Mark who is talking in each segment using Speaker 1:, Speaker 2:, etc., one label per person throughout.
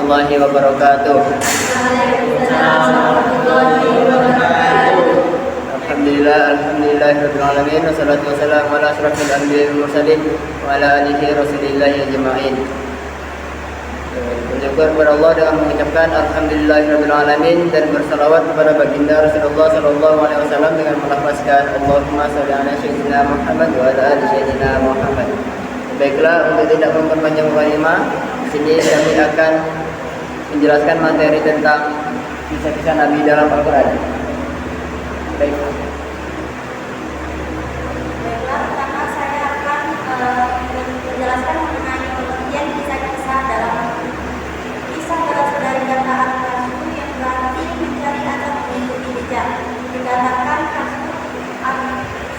Speaker 1: warahmatullahi wabarakatuh. Alhamdulillahirabbil alamin wassalatu wassalamu ala asyrafil anbiya'i wal mursalin wa ala alihi rasulillahi ajma'in. Bersyukur kepada Allah dengan mengucapkan alhamdulillahirabbil alamin dan bersalawat kepada baginda Rasulullah sallallahu alaihi wasallam dengan melafazkan Allahumma shalli ala sayyidina Muhammad wa ala ali sayyidina Muhammad. Baiklah, untuk tidak memperpanjang mukadimah, di sini kami akan menjelaskan materi tentang kisah-kisah Nabi dalam Al-Qur'an. Baik.
Speaker 2: Baiklah, pertama saya akan menjelaskan mengenai pengertian kisah-kisah dalam kisah berasal dari kata al-qasdu yang berarti mencari atau mengikuti jejak. Dikatakan kasdu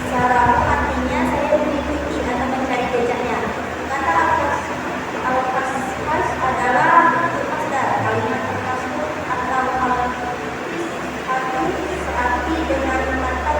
Speaker 2: secara artinya saya mengikuti atau mencari jejaknya. Kata al-qasd adalah bentuk masdar kalimat al-qasdu atau al-qisdu searti dengan kata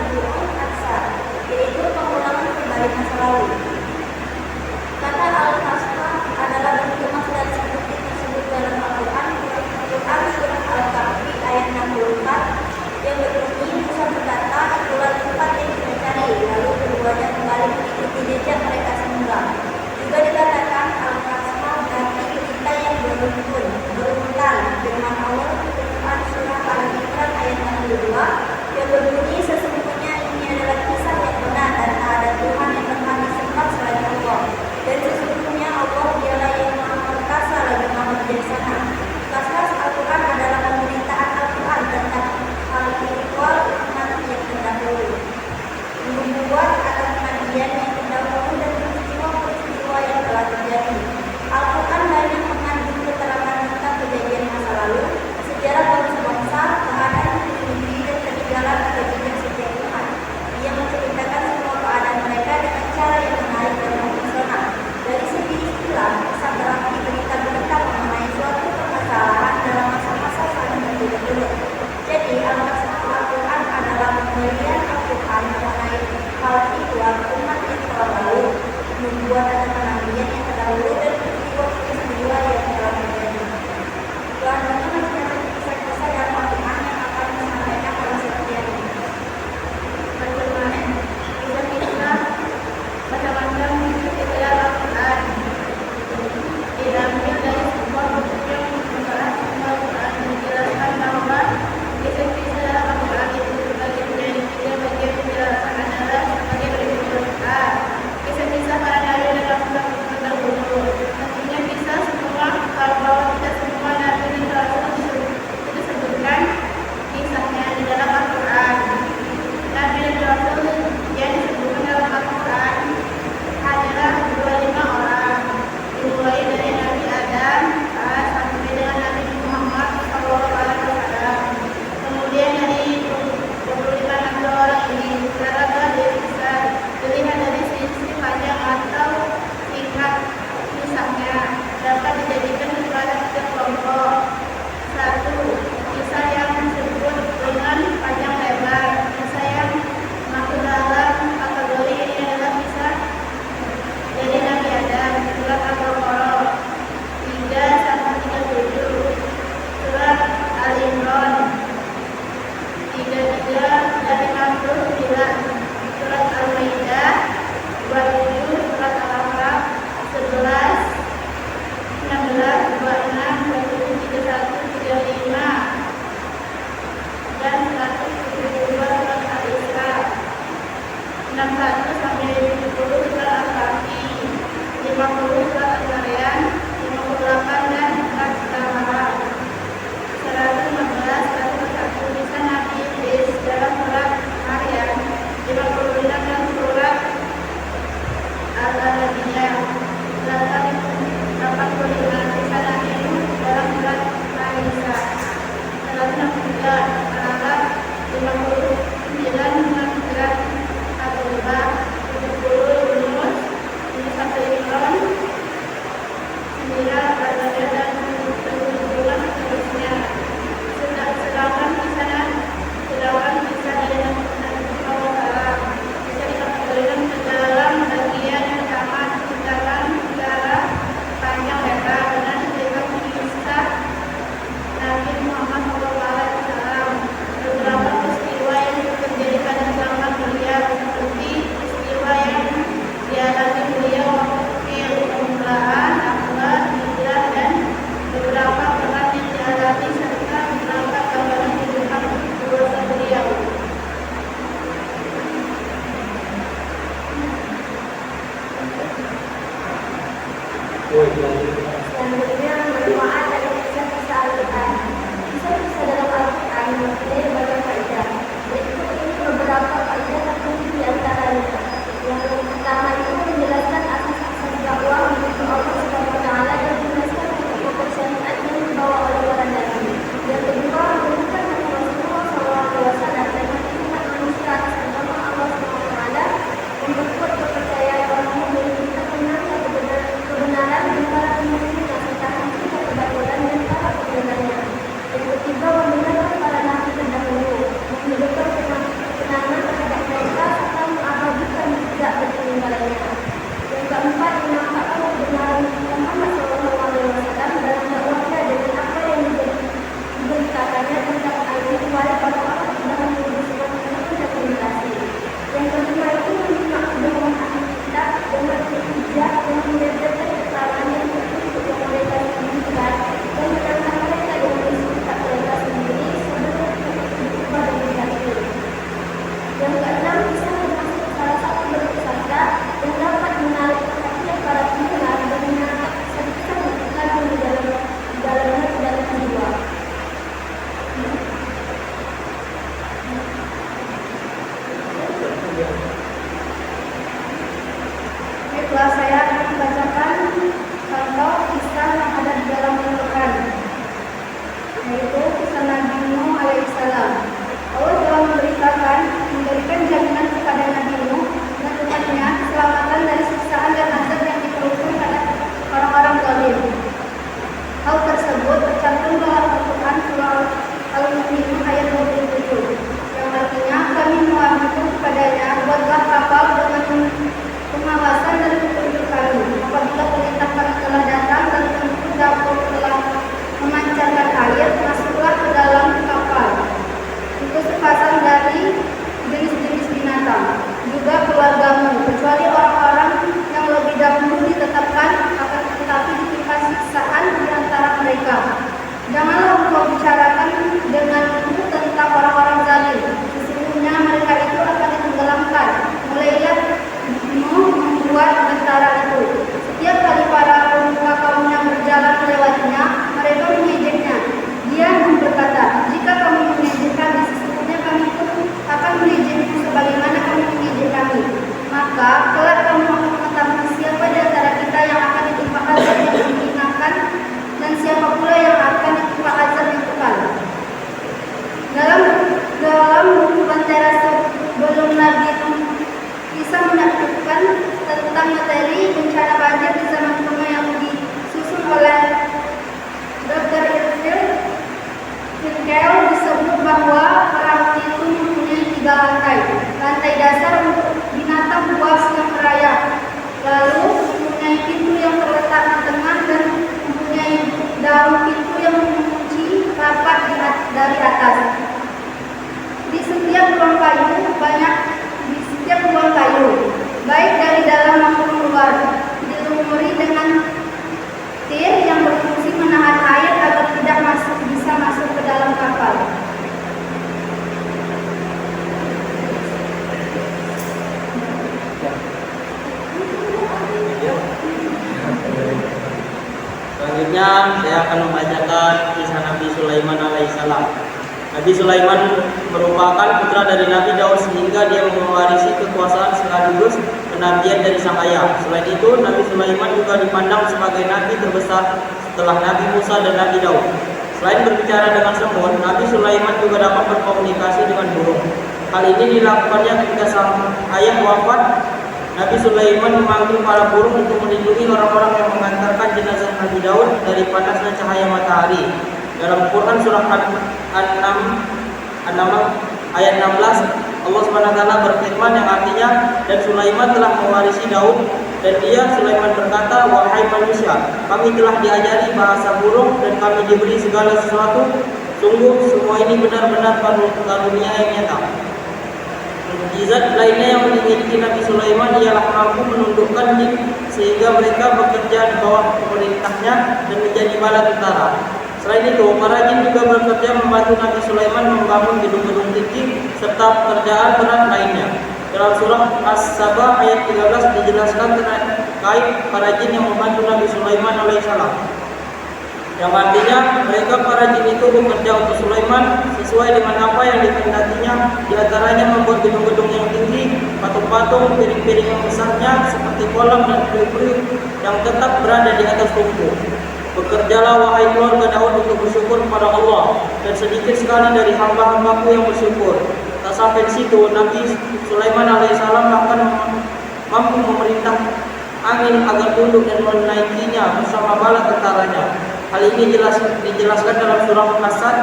Speaker 2: denganmu tentang orang-orang zalim. Sesungguhnya mereka itu akan ditenggelamkan. Mulailah membuat bentara itu. Setiap kali para pemuka kaumnya berjalan melewatinya, mereka mengejeknya. Dia berkata, jika kamu mengejek kami, sesungguhnya kami pun akan mengejekmu sebagaimana kamu mengejek kami. Maka kelak kamu akan mengetahui siapa di antara kita yang akan ditimpa azab yang menghinakan dan siapa pula yang akan ditimpa azab yang kekal. Dalam buku Bantara sebelum lagi kisah menakutkan tentang materi bencana banjir di zaman kuno yang disusun oleh Dr. Irfan Kinkel disebut bahwa perahu itu mempunyai 3 lantai. Lantai dasar untuk binatang buas yang merayap, lalu mempunyai pintu yang terletak di tengah dan mempunyai daun pintu yang mengunci rapat dari atas. Di setiap ruang kayu, baik dari dalam maupun luar, dilumuri dengan tir yang berfungsi menahan air agar tidak bisa masuk ke dalam kapal.
Speaker 3: Selanjutnya saya akan membacakan kisah Nabi Sulaiman alaihissalam. Nabi Sulaiman merupakan putra dari Nabi Daud sehingga dia mewarisi kekuasaan sekaligus kenabian dari sang ayah. Selain itu, Nabi Sulaiman juga dipandang sebagai nabi terbesar setelah Nabi Musa dan Nabi Daud. Selain berbicara dengan semut, Nabi Sulaiman juga dapat berkomunikasi dengan burung. Hal ini dilakukannya ketika sang ayah wafat. Nabi Sulaiman memanggil para burung untuk melindungi orang-orang yang mengantarkan jenazah Nabi Daud dari panasnya cahaya matahari. Dalam Quran surah An-Naml ayat 16, Allah SWT berfirman yang artinya, dan Sulaiman telah mewarisi Daud, dan dia Sulaiman berkata, wahai manusia, kami telah diajari bahasa burung dan kami diberi segala sesuatu. Sungguh semua ini benar-benar karunia yang nyata. Mukjizat lainnya yang dimiliki Nabi Sulaiman ialah mampu menundukkan jin sehingga mereka bekerja di bawah pemerintahnya dan menjadi bala tentara. Selain itu, para jin juga bekerja membantu Nabi Sulaiman membangun gedung-gedung tinggi serta pekerjaan berat lainnya. Dalam surah As-Saba ayat 13 dijelaskan terkait para jin yang membantu Nabi Sulaiman alaihissalam. Yang artinya mereka para jin itu bekerja untuk Sulaiman sesuai dengan apa yang dikehendakinya. Di antaranya membuat gedung-gedung yang tinggi, patung-patung, piring-piring yang besarnya seperti kolam dan periuk-periuk yang tetap berada di atas tungku. Bekerjalah wahai keluarga Daud untuk bersyukur kepada Allah, dan sedikit sekali dari hamba-hambaku yang bersyukur. Tak sampai di situ, Nabi Sulaiman alaihissalam bahkan mampu memerintah angin agar tunduk dan menaikinya bersama bala tentaranya. Hal ini dijelaskan dalam surah As-Sad,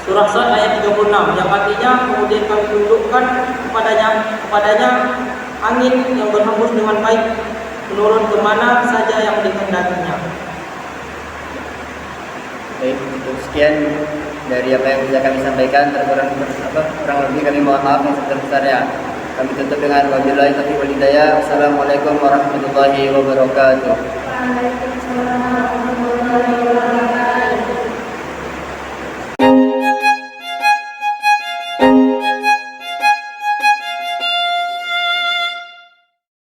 Speaker 3: surah Sad ayat 36, yang artinya kemudian kami tundukkan kepadanya angin yang berhembus dengan baik menurun kemana saja yang dikehendakinya.
Speaker 1: Baik, cukup sekian dari apa yang bisa kami sampaikan. Kurang lebih kami mohon maaf yang sebesar-besarnya. Kami tutup dengan wabillahi taufiq wal hidayah. Wassalamualaikum warahmatullahi wabarakatuh.
Speaker 2: Waalaikumsalam.